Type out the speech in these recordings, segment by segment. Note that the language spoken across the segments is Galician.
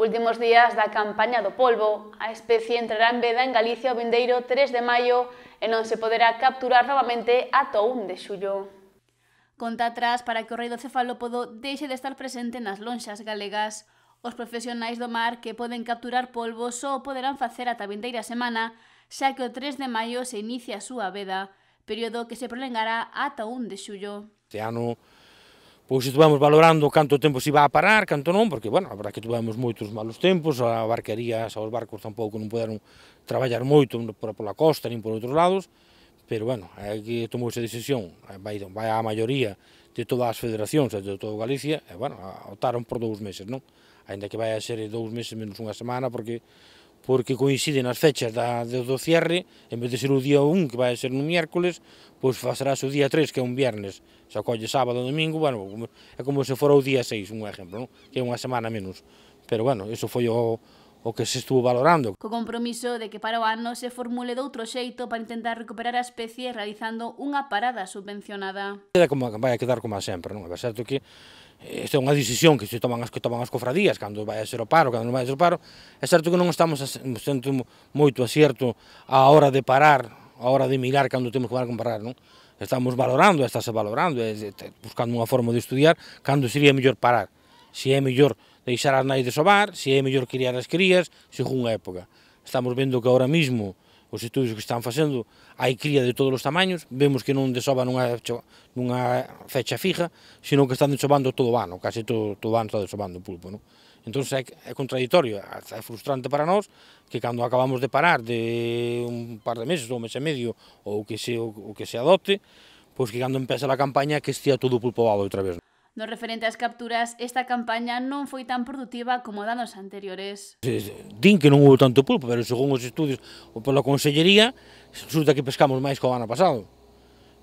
Últimos días da campaña do polvo. A especie entrará en veda en Galicia o vindeiro 3 de maio e non se poderá capturar novamente ata o 1 de xullo. Conta atrás para que o rei do cefalópodo deixe de estar presente nas lonxas galegas. Os profesionais do mar que poden capturar polvo só o poderán facer ata a vindeira semana, xa que o 3 de maio se inicia a súa veda, período que se prolongará ata o 1 de xullo. Este ano pois estivemos valorando canto tempo se iba a parar, canto non, porque, bueno, a verdade que tivemos moitos malos tempos, a barquería, os barcos tampouco non poderon traballar moito pola costa, nin por outros lados, pero, bueno, aquí tomou esa decisión, vai a maioría de todas as federacións de toda Galicia, e, bueno, optaron por 2 meses, non? Ainda que vai a ser 2 meses menos unha semana, porque coinciden as fechas do cierre, en vez de ser o día 1, que vai a ser un miércoles, pois farase o día 3, que é un viernes, se acolle sábado e domingo, bueno, é como se fora o día 6, un exemplo, non? Que é unha semana menos. Pero, bueno, iso foi o que se estuvo valorando. Co compromiso de que para o ano se formule doutro xeito para intentar recuperar a especie realizando unha parada subvencionada. Vai a quedar como a sempre, non? É certo que esta é unha decisión que se toman as cofradías cando vai a ser o paro, cando non vai a ser o paro. É certo que non estamos sendo moito acierto á hora de parar, á hora de mirar cando temos que parar, non? Estamos valorando, estáse valorando, buscando unha forma de estudiar cando sería mellor parar. Se é mellor deixar as nais de sobar, se é mellor criar as crías, según a época. Estamos vendo que ahora mismo os estudios que están facendo hai cría de todos os tamaños, vemos que non desova nunha fecha fija, sino que están desobando todo o ano, case todo o ano está desobando o pulpo, non? Entón é contradictorio, é frustrante para nós que cando acabamos de parar de un par de meses ou un mes e medio ou o que se adopte, pois que cando empeza a campaña que estea todo o pulpo ao outra vez. No referente ás capturas, esta campaña non foi tan produtiva como danos anteriores. Din que non houve tanto pulpo, pero según os estudios pola Consellería, resulta que pescamos máis que o ano pasado.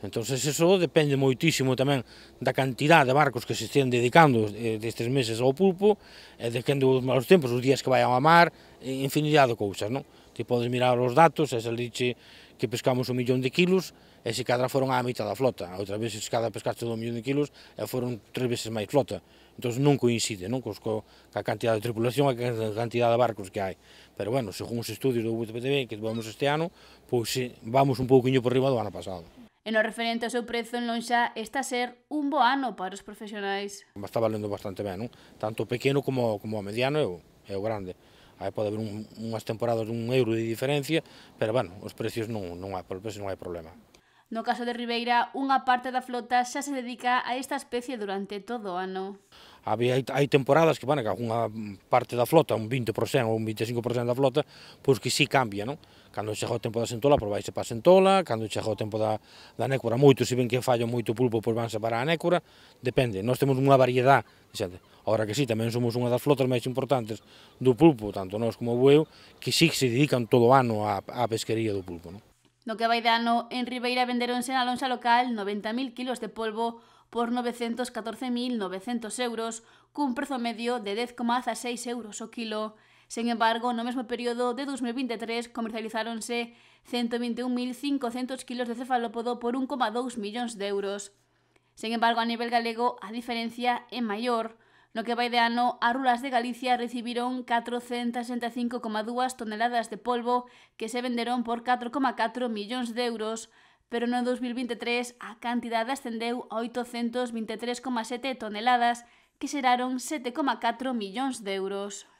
Entón, eso depende moitísimo tamén da cantidad de barcos que se estén dedicando destes meses ao pulpo, e depende dos malos tempos, os días que vayan a mar, infinidade de cousas, non? Ti podes mirar os datos, e salirche que pescamos 1 millón de kilos, e se cadra foron á mitad da flota, outras veces cada pescaste 2 millón de kilos, e foron 3 veces máis flota. Entón non coincide, non? Ca cantidad de tripulación e ca cantidad de barcos que hai. Pero, bueno, según os estudios do UTPTV que tivemos este ano, pois vamos un pouquiño por riba do ano pasado. E no referente ao seu prezo en lonxa, está a ser un bo ano para os profesionais. Está valendo bastante ben, non? Tanto o pequeno como o mediano e o grande. Aí pode haber unhas temporadas de €1 de diferencia, pero, bueno, os precios non hai problema. No caso de Ribeira, unha parte da flota xa se dedica a esta especie durante todo o ano. Hai temporadas que, bueno, que unha parte da flota, un 20% ou un 25% da flota, pois que sí cambia, non? Cando chega o tempo da sentola, pois vaise para a sentola, cando chega o tempo da nécora, moito, se ven que falla moito pulpo, pois vanse para a nécora, depende, nós temos unha variedade, agora que sí, tamén somos unha das flotas máis importantes do pulpo, tanto nós como o bueu, que sí que se dedican todo o ano á pesquería do pulpo, non? No que vai de ano, en Ribeira venderonse na lonxa local 90.000 kilos de polvo por 914.900 euros, cun prezo medio de 10,16 euros o kilo. Sen embargo, no mesmo período de 2023 comercializáronse 121.500 kilos de cefalópodo por 1,2 millóns de euros. Sen embargo, a nivel galego, a diferencia é maior. No que vai de ano, as rulas de Galicia recibiron 465,2 toneladas de polvo que se venderon por 4,4 millóns de euros, pero no 2023 a cantidade ascendeu a 823,7 toneladas que xeraron 7,4 millóns de euros.